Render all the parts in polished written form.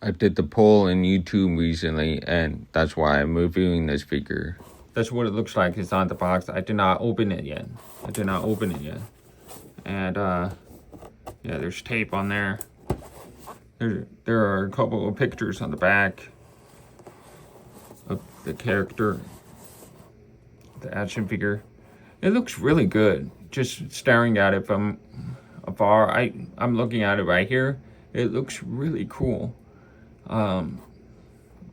I did the poll in YouTube recently, and that's why I'm reviewing this figure. That's what it looks like. It's on the box. I did not open it yet. And yeah, there's tape on there. There are a couple of pictures on the back of the character, the action figure. It looks really good. Just staring at it from afar. I'm looking at it right here. It looks really cool. Yeah,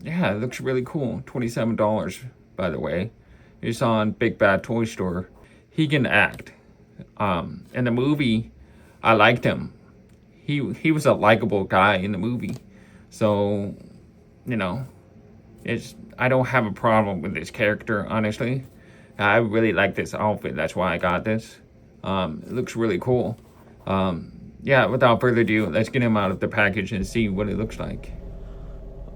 it looks really cool. $27, by the way. It's on Big Bad Toy Store. He can act. In the movie, I liked him. He was a likable guy in the movie. So, you know, I don't have a problem with this character, honestly. I really like this outfit. That's why I got this. It looks really cool. Yeah, without further ado, let's get him out of the package and see what it looks like.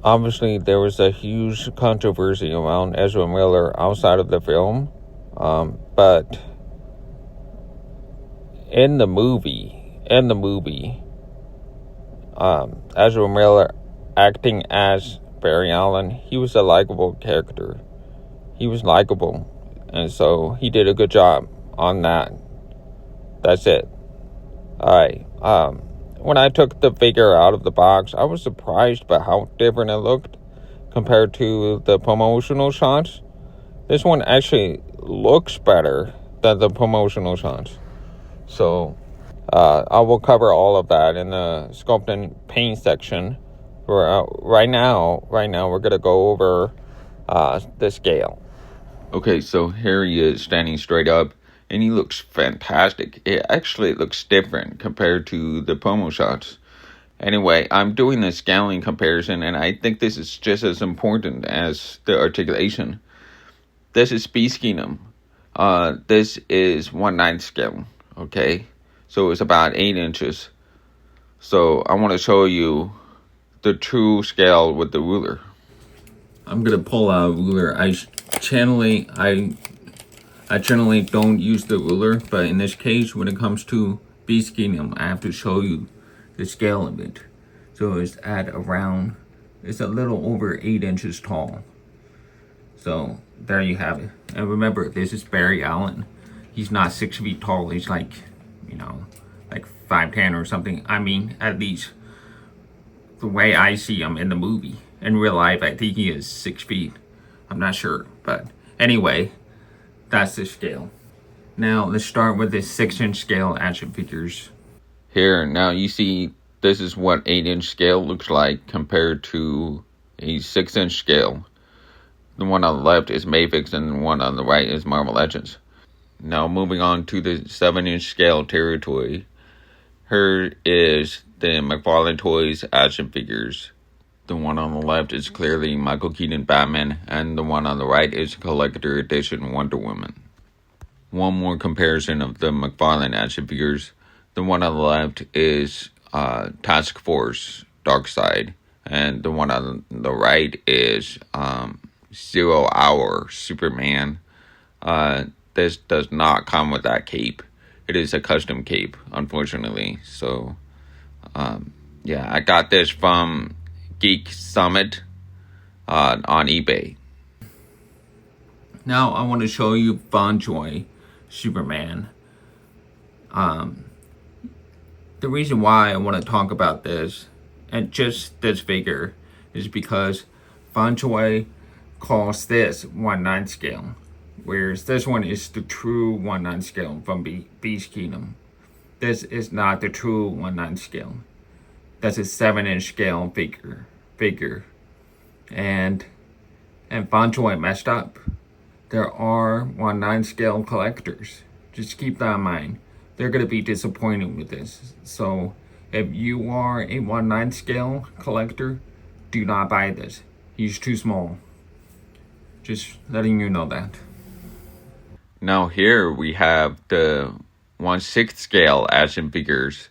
Obviously, there was a huge controversy around Ezra Miller outside of the film. But in the movie, Ezra Miller acting as Barry Allen, he was a likable character. He was likable. And so he did a good job on that. That's it. Alright. When I took the figure out of the box, I was surprised by how different it looked compared to the promotional shots. This one actually looks better than the promotional shots. So, I will cover all of that in the sculpt and paint section. Right now, we're going to go over the scale. Okay, so here he is standing straight up, and he looks fantastic. It actually looks different compared to the promo shots. Anyway, I'm doing the scaling comparison, and I think this is just as important as the articulation. This is Beast Kingdom. This is 1/9 scale, okay? So it's about 8 inches. So I want to show you the true scale with the ruler. I'm going to pull out a ruler. I generally don't use the ruler, but in this case, when it comes to Beast Kingdom, I have to show you the scale of it. So it's it's a little over 8 inches tall. So there you have it. And remember, this is Barry Allen. He's not 6 feet tall. He's like 5'10" or something. I mean, at least the way I see him in the movie. In real life, I think he is 6 feet. I'm not sure, but anyway, that's the scale. Now, let's start with the 6-inch scale action figures. Here, now you see, this is what 8-inch scale looks like compared to a 6-inch scale. The one on the left is Mavix, and the one on the right is Marvel Legends. Now, moving on to the 7-inch scale territory. Here is the McFarlane Toys action figures. The one on the left is clearly Michael Keaton Batman, and the one on the right is Collector Edition Wonder Woman. One more comparison of the McFarlane action figures. The one on the left is Task Force Darkseid, and the one on the right is 0 Hour Superman. This does not come with that cape. It is a custom cape, unfortunately. So, yeah, I got this from Geek Summit on eBay. Now I want to show you Bon Joy Superman. The reason why I want to talk about this, and just this figure, is because Bon Joy calls this 1/9 scale, whereas this one is the true 1/9 scale from Beast Kingdom. This is not the true 1/9 scale. That's a 7-inch scale figure. And Bon Joy messed up. There are 1/9 scale collectors. Just keep that in mind. They're going to be disappointed with this. So if you are a 1/9 scale collector, do not buy this. He's too small. Just letting you know that. Now here we have the 1/6 scale action figures.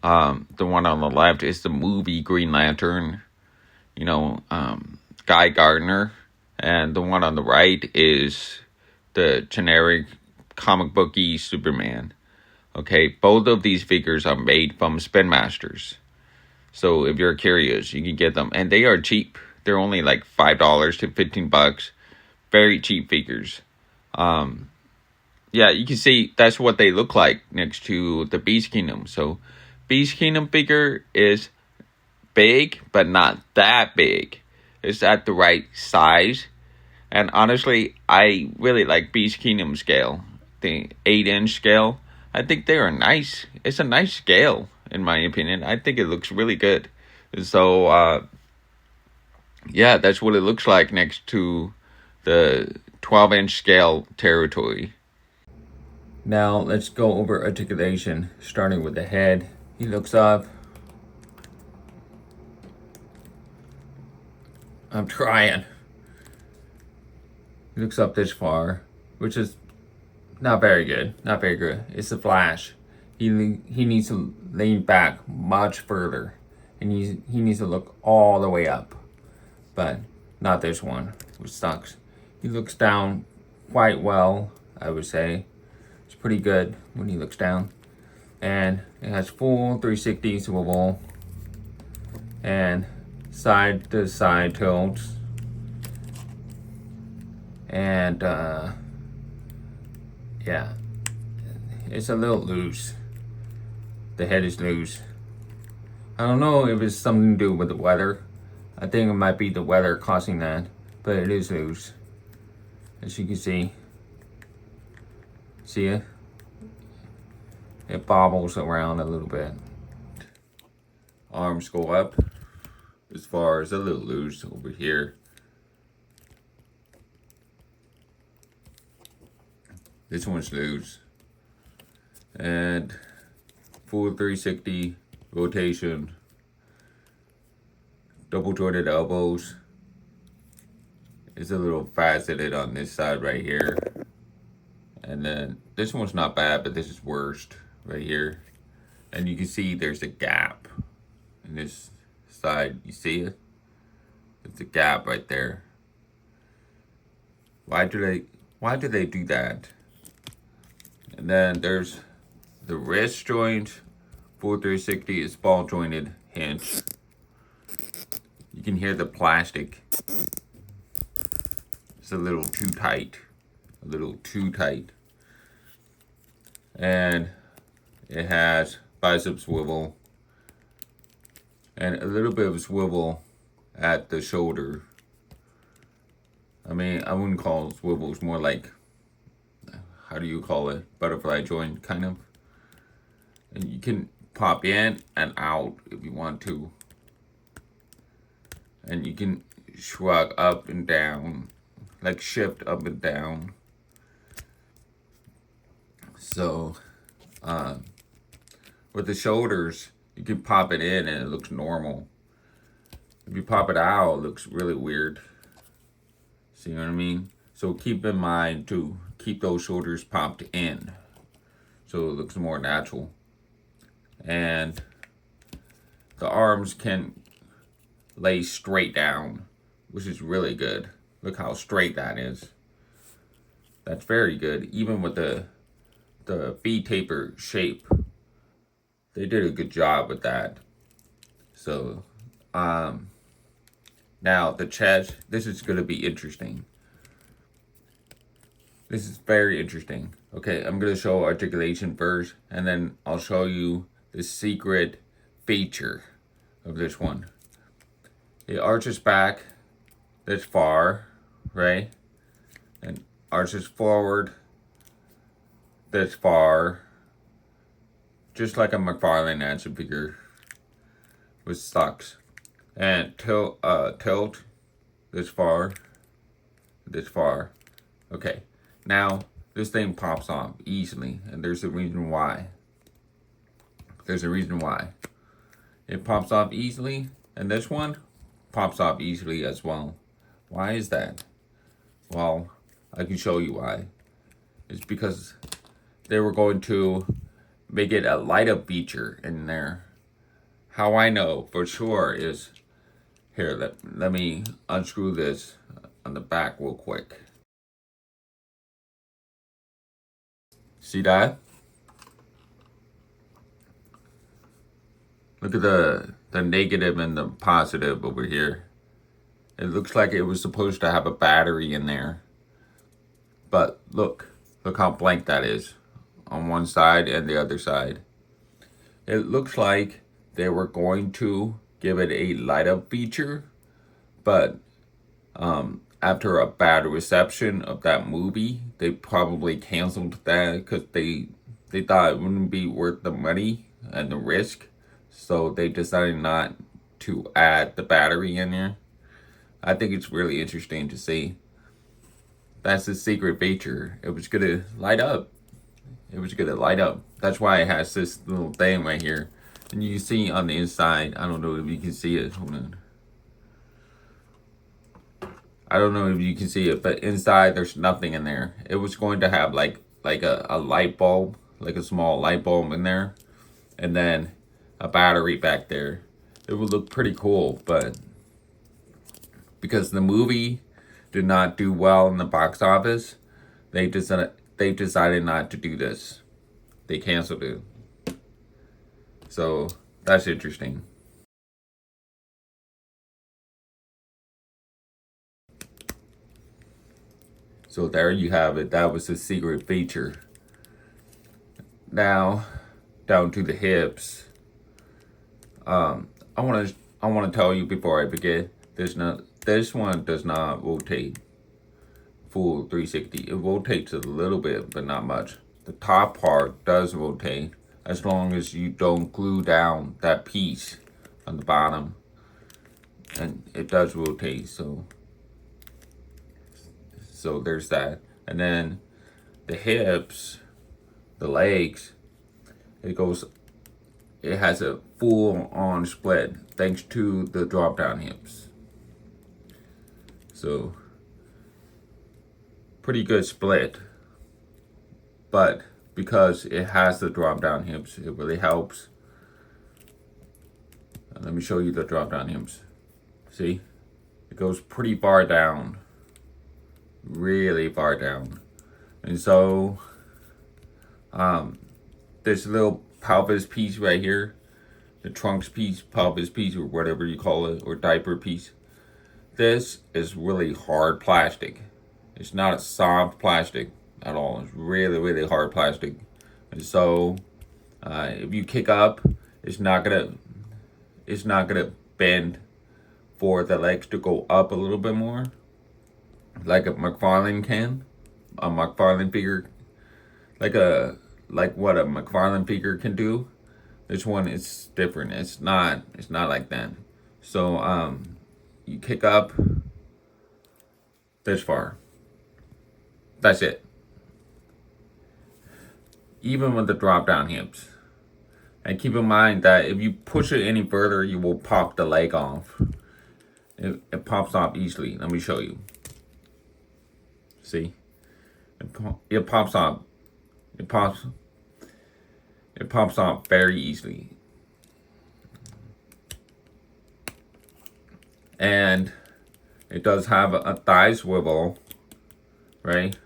The one on the left is the movie Green Lantern, Guy Gardner. And the one on the right is the generic comic booky Superman. Okay, both of these figures are made from Spin Masters. So if you're curious, you can get them, and they are cheap. They're only like $5 to $15. Very cheap figures. Yeah, you can see that's what they look like next to the Beast Kingdom. So Beast Kingdom figure is big, but not that big. It's at the right size. And honestly, I really like Beast Kingdom scale, the 8-inch scale. I think they are nice. It's a nice scale, in my opinion. I think it looks really good. So, yeah, that's what it looks like next to the 12-inch scale territory. Now, let's go over articulation, starting with the head. He looks up. I'm trying. He looks up this far, which is not very good. Not very good. It's a flash. He needs to lean back much further. And he needs to look all the way up. But not this one, which sucks. He looks down quite well, I would say. It's pretty good when he looks down. And it has full 360 swivel. And side to side tilts. And yeah, it's a little loose. The head is loose. I don't know if it's something to do with the weather. I think it might be the weather causing that, but it is loose. As you can see. See it? It bobbles around a little bit. Arms go up as far as a little loose over here. This one's loose. And full 360 rotation. Double jointed elbows. It's a little faceted on this side right here. And then this one's not bad, but this is worst right here. And you can see there's a gap in this side. You see it? There's a gap right there. Why do they do that? And then there's the wrist joint. Full 360 is ball jointed hinge. You can hear the plastic. It's a little too tight. A little too tight. And it has bicep swivel. And a little bit of swivel at the shoulder. I mean, I wouldn't call it swivel. It's more like, how do you call it? Butterfly joint, kind of. And you can pop in and out if you want to. And you can shrug up and down, like shift up and down. So, with the shoulders, you can pop it in and it looks normal. If you pop it out, it looks really weird. See what I mean? So keep in mind to keep those shoulders popped in, so it looks more natural. And the arms can lay straight down, which is really good. Look how straight that is. That's very good. Even with the V-taper shape, they did a good job with that. So, now the chest, this is going to be interesting. This is very interesting. Okay, I'm going to show articulation first, and then I'll show you the secret feature of this one. It arches back this far, right? And arches forward this far. Just like a McFarlane action figure, which sucks. And tilt this far. Okay, now this thing pops off easily, and there's a reason why. It pops off easily, and this one pops off easily as well. Why is that? Well, I can show you why. It's because they were going to make it a light up feature in there. How I know for sure is, here, let me unscrew this on the back real quick. See that? Look at negative and the positive over here. It looks like it was supposed to have a battery in there. But look how blank that is on one side and the other side. It looks like they were going to give it a light up feature, but after a bad reception of that movie, they probably canceled that because they thought it wouldn't be worth the money and the risk, so they decided not to add the battery in there. I think it's really interesting to see. That's the secret feature. It was gonna light up. It was gonna light up. That's why it has this little thing right here. And you see on the inside, I don't know if you can see it. Hold on. I don't know if you can see it, but inside there's nothing in there. It was going to have like a light bulb, like a small light bulb in there, and then a battery back there. It would look pretty cool, but because the movie did not do well in the box office, they decided not to do this. They canceled it. So that's interesting. So there you have it. That was the secret feature. Now, down to the hips. I want to tell you before I forget. This one does not rotate full 360. It rotates a little bit, but not much. The top part does rotate as long as you don't glue down that piece on the bottom, and it does rotate. So there's that. And then the hips, the legs, it has a full on split thanks to the drop down hips. So pretty good split. But because it has the drop down hips, it really helps. Let me show you the drop down hips. See? It goes pretty far down. Really far down. And so this little pelvis piece right here, the trunks piece, pelvis piece, or whatever you call it, or diaper piece, this is really hard plastic. It's not a soft plastic at all. It's really, really hard plastic. And so if you kick up, it's not gonna bend for the legs to go up a little bit more, like a McFarlane can, a McFarlane figure, like what a McFarlane figure can do. This one is different. It's not like that. So you kick up this far. That's it. Even with the drop down hips. And keep in mind that if you push it any further, you will pop the leg off. It pops off easily. Let me show you. See? It pops off. It pops off very easily. And it does have a thigh swivel, right?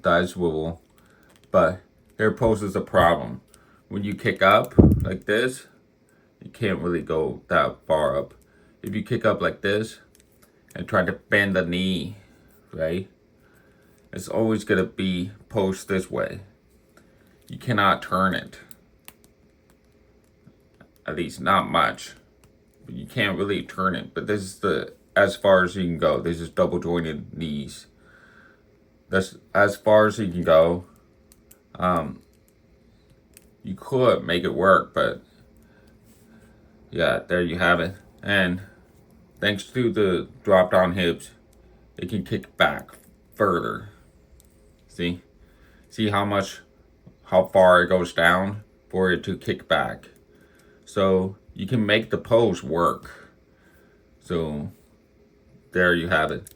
Thigh swivel. But there poses a problem. When you kick up like this, you can't really go that far up. If you kick up like this and try to bend the knee, right? It's always gonna be posed this way. You cannot turn it. At least not much. But you can't really turn it. But this is as far as you can go. This is double jointed knees. That's as far as you can go. You could make it work, but yeah, there you have it. And thanks to the drop down hips, it can kick back further. See how far it goes down for it to kick back. So you can make the pose work. So there you have it.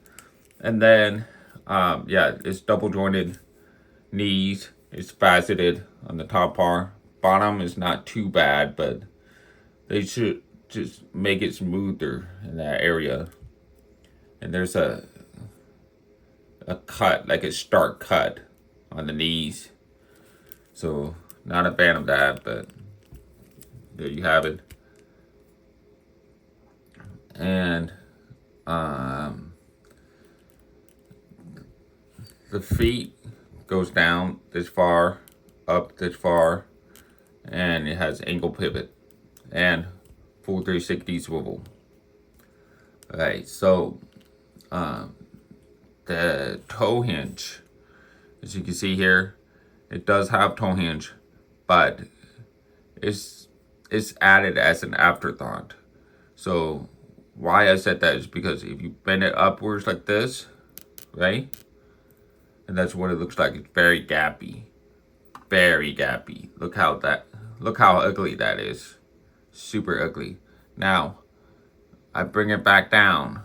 And then yeah, it's double jointed knees. It's faceted on the top part. Bottom is not too bad, but they should just make it smoother in that area. And there's a cut, like a stark cut on the knees. So not a fan of that, but there you have it. and the feet goes down this far, up this far, and it has ankle pivot and full 360 swivel. Alright, so the toe hinge, as you can see here, it does have toe hinge, but it's added as an afterthought. So why I said that is because if you bend it upwards like this, right, and that's what it looks like. It's very gappy, very gappy. Look how ugly that is. Super ugly. Now I bring it back down.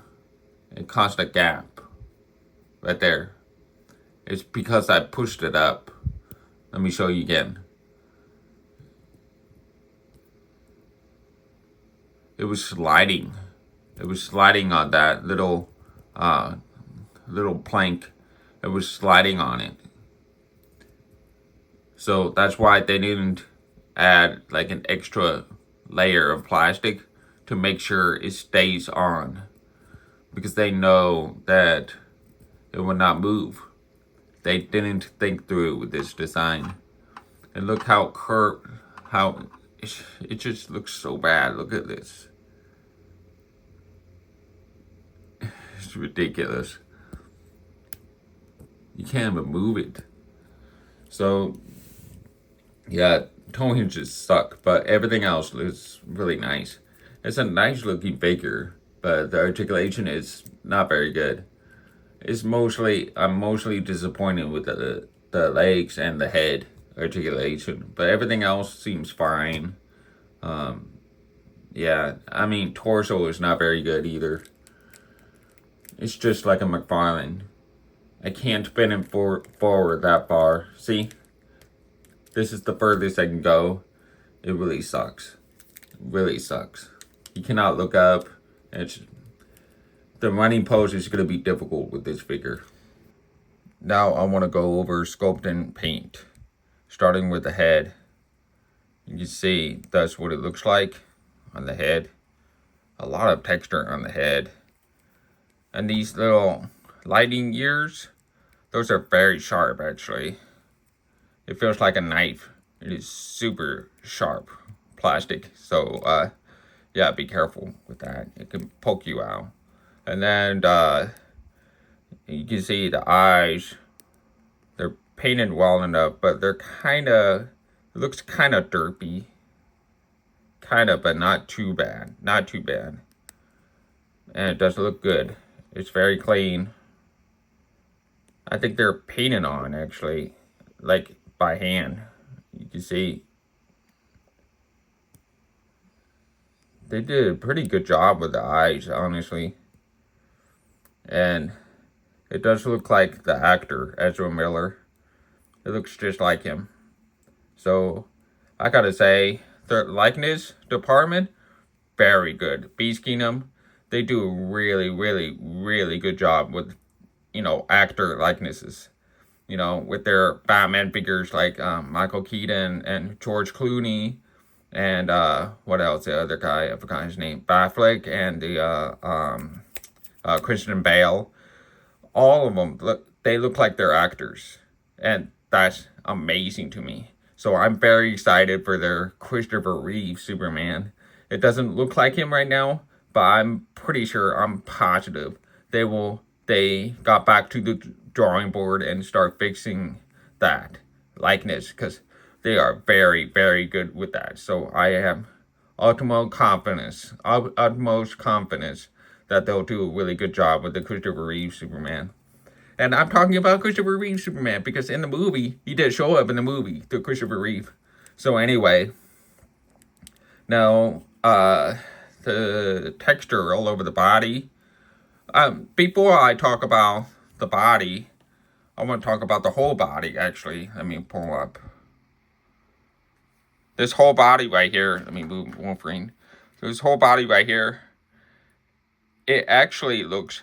It caused a gap right there. It's because I pushed it up. Let me show you again. It was sliding. It was sliding on that little plank. It was sliding on it. So that's why they didn't add like an extra layer of plastic to make sure it stays on, because they know that it will not move. They didn't think through with this design. And look how curved, how it just looks so bad. Look at this. It's ridiculous. You can't even move it. So yeah, toe hinges suck, but everything else is really nice. It's a nice looking figure, but the articulation is not very good. I'm mostly disappointed with the legs and the head articulation, but everything else seems fine. Yeah, I mean, torso is not very good either. It's just like a McFarlane. I can't bend him forward that far. See? This is the furthest I can go. It really sucks. It really sucks. You cannot look up. The running pose is going to be difficult with this figure. Now I want to go over sculpt and paint. Starting with the head. You can see that's what it looks like on the head. A lot of texture on the head. And these little lighting gears, those are very sharp actually. It feels like a knife. It is super sharp plastic. So yeah, be careful with that. It can poke you out. And then you can see the eyes. They're painted well enough, but they're it looks kind of derpy. Kind of, but not too bad. Not too bad. And it does look good. It's very clean. I think they're painted on, actually, like by hand. You can see they did a pretty good job with the eyes, honestly. And it does look like the actor, Ezra Miller. It looks just like him. So, I gotta say, the likeness department, very good. Beast Kingdom, they do a really, really, really good job with, actor likenesses. With their Batman figures like Michael Keaton and George Clooney, and what else? The other guy, I forgot his name, Batfleck, and the Christian Bale. All of them they look like they're actors, and that's amazing to me. So I'm very excited for their Christopher Reeve Superman. It doesn't look like him right now, but I'm pretty sure, I'm positive they got back to the drawing board and start fixing that likeness, because they are very, very good with that. So I have utmost confidence that they'll do a really good job with the Christopher Reeve Superman. And I'm talking about Christopher Reeve Superman because in the movie, he did show up in the movie, the Christopher Reeve. So anyway, now the texture all over the body. Before I talk about the body, I want to talk about the whole body, actually. Let me pull up. This whole body right here, let me move Wolverine. This whole body right here, it actually looks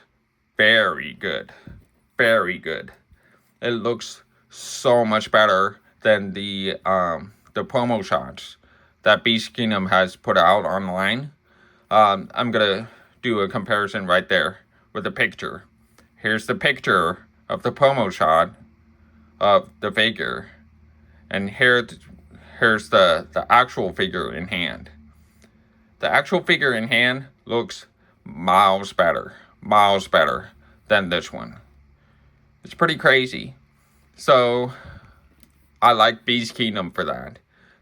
very good. Very good. It looks so much better than the promo shots that Beast Kingdom has put out online. I'm gonna do a comparison right there with a picture. Here's the picture of the promo shot of the figure, and here's the actual figure in hand. The actual figure in hand looks miles better than this one. It's pretty crazy. So I like Beast Kingdom for that.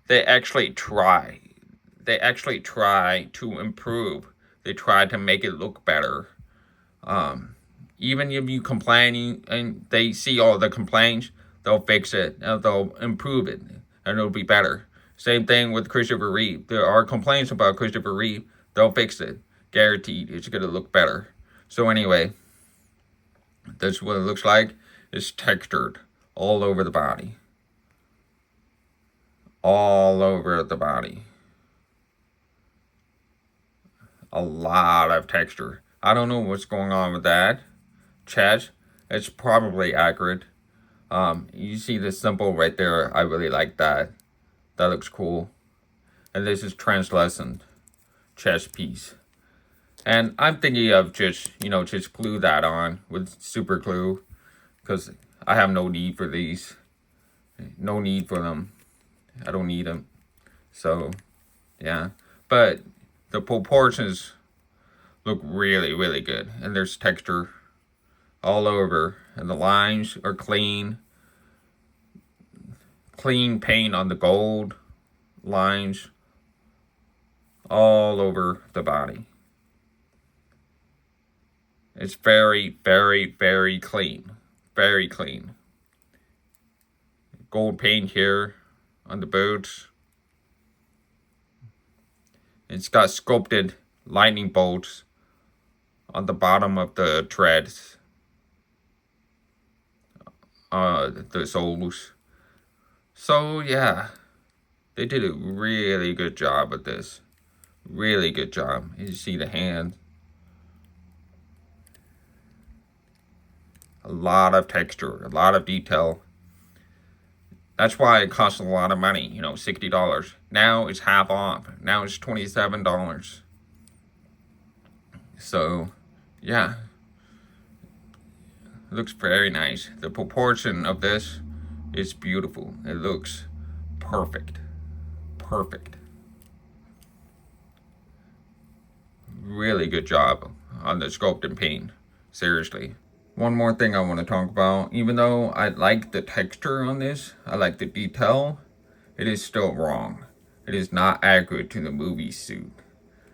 They actually try to improve. They try to make it look better. Even if you complain and they see all the complaints, they'll fix it and they'll improve it, and it'll be better. Same thing with Christopher Reeve. There are complaints about Christopher Reeve. They'll fix it. Guaranteed, it's gonna look better. So anyway, that's what it looks like. It's textured all over the body. All over the body. A lot of texture. I don't know what's going on with that. Chest, it's probably accurate. You see the symbol right there. I really like that. That looks cool. And this is translucent chest piece. And I'm thinking of just glue that on with super glue, because I have no need for these. No need for them. I don't need them. So, yeah. But the proportions look really, really good. And there's texture all over. And the lines are clean. Clean paint on the gold lines all over the body. It's very, very, very clean. Very clean. Gold paint here on the boots. It's got sculpted lightning bolts on the bottom of the treads. The soles. So yeah, they did a really good job with this. Really good job. You see the hand. A lot of texture, a lot of detail. That's why it costs a lot of money, $60. Now it's half off. Now it's $27. So, yeah. It looks very nice. The proportion of this is beautiful. It looks perfect. Perfect. Really good job on the sculpt and paint. Seriously. One more thing I want to talk about. Even though I like the texture on this, I like the detail, it is still wrong. It is not accurate to the movie suit.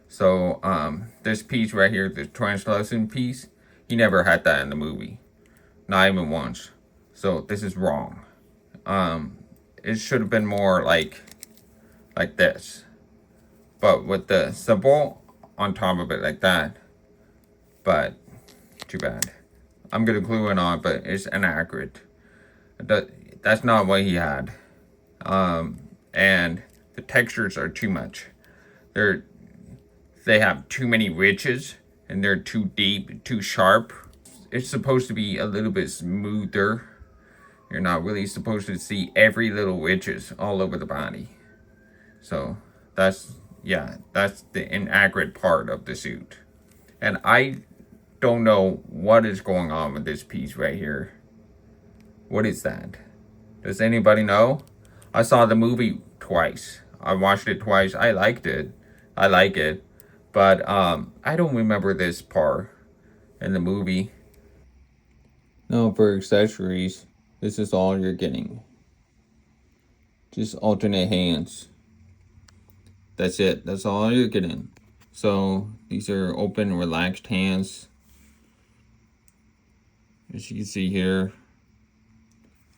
So, this piece right here, this translucent piece, he never had that in the movie. Not even once. So, this is wrong. It should have been more like this. But with the symbol on top of it like that. But, too bad. I'm going to glue it on, but it's inaccurate. That's not what he had. And the textures are too much. They have too many ridges, and they're too deep, too sharp. It's supposed to be a little bit smoother. You're not really supposed to see every little ridges all over the body. So that's the inaccurate part of the suit. And I don't know what is going on with this piece right here. What is that? Does anybody know? I saw the movie twice. I watched it twice. I liked it. I like it. But I don't remember this part in the movie. No, for accessories, this is all you're getting. Just alternate hands. That's it. That's all you're getting. So these are open, relaxed hands. As you can see here,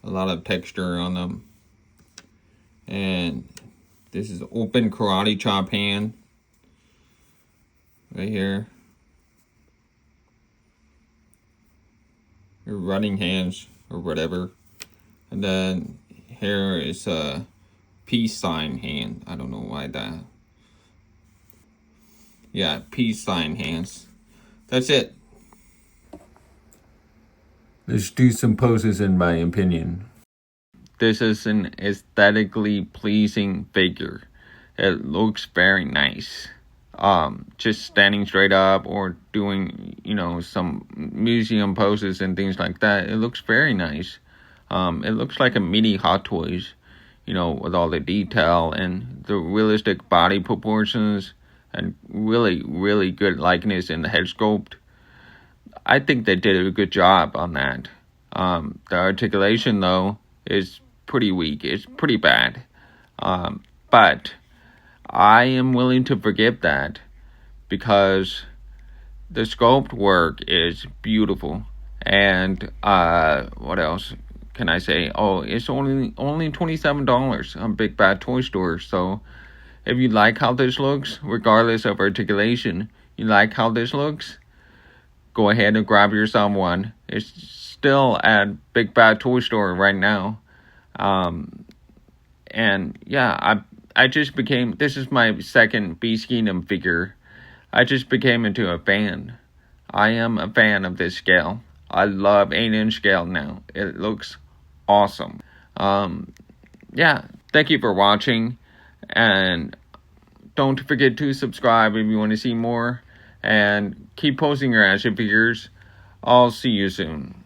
a lot of texture on them. And this is open karate chop hand. Right here. Your running hands or whatever. And then here is a peace sign hand. I don't know why that. Yeah, peace sign hands. That's it. Let's do some poses in my opinion. This is an aesthetically pleasing figure. It looks very nice. just standing straight up or doing, some museum poses and things like that. It looks very nice. It looks like a mini Hot Toys, with all the detail and the realistic body proportions and really, really good likeness in the head sculpt. I think they did a good job on that. The articulation, though, is pretty weak. It's pretty bad. But I am willing to forgive that because the sculpt work is beautiful. And what else can I say? Oh, it's only $27 on Big Bad Toy Store. So if you like how this looks, regardless of articulation, you like how this looks, go ahead and grab yourself one. It's still at Big Bad Toy Store right now. And yeah, I just became, this is my second Beast Kingdom figure. I just became into a fan. I am a fan of this scale. I love 8-inch scale now. It looks awesome. Yeah, thank you for watching. And don't forget to subscribe if you want to see more. And keep posting your action figures. I'll see you soon.